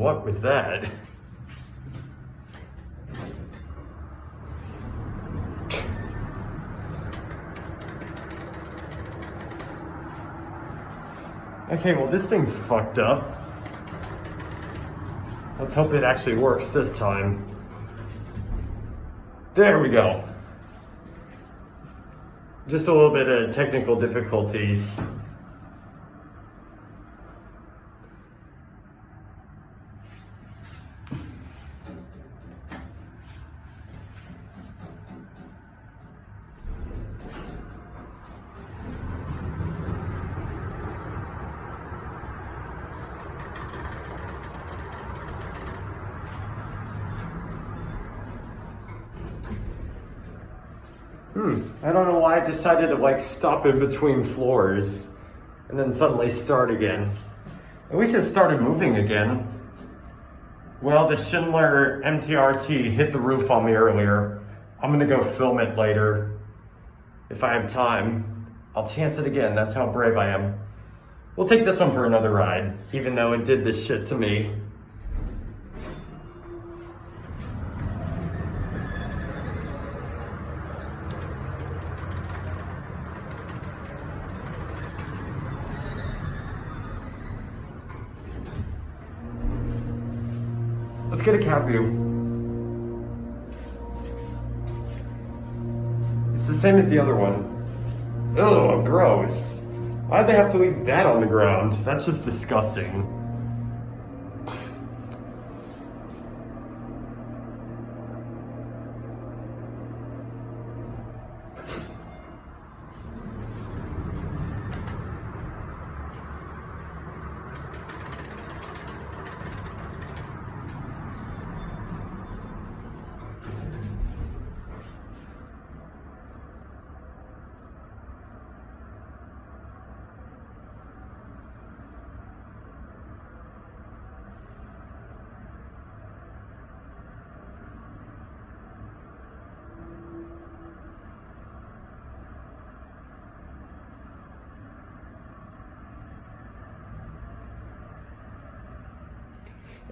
What was that? Okay, well this thing's fucked up. Let's hope it actually works this time. There we go. Just a little bit of technical difficulties. I don't know why I decided to like stop in between floors and then suddenly start again. At least it started moving again. Well, the Schindler MTRT hit the roof on me earlier. I'm gonna go film it later. If I have time, I'll chance it again. That's how brave I am. We'll take this one for another ride, even though it did this shit to me. Let's get a cat view. It's the same as the other one. Ugh, gross. Why'd they have to leave that on the ground? That's just disgusting.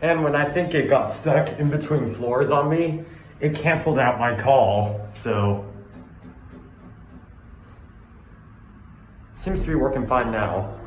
And when I think it got stuck in between floors on me, it canceled out my call, so. Seems to be working fine now.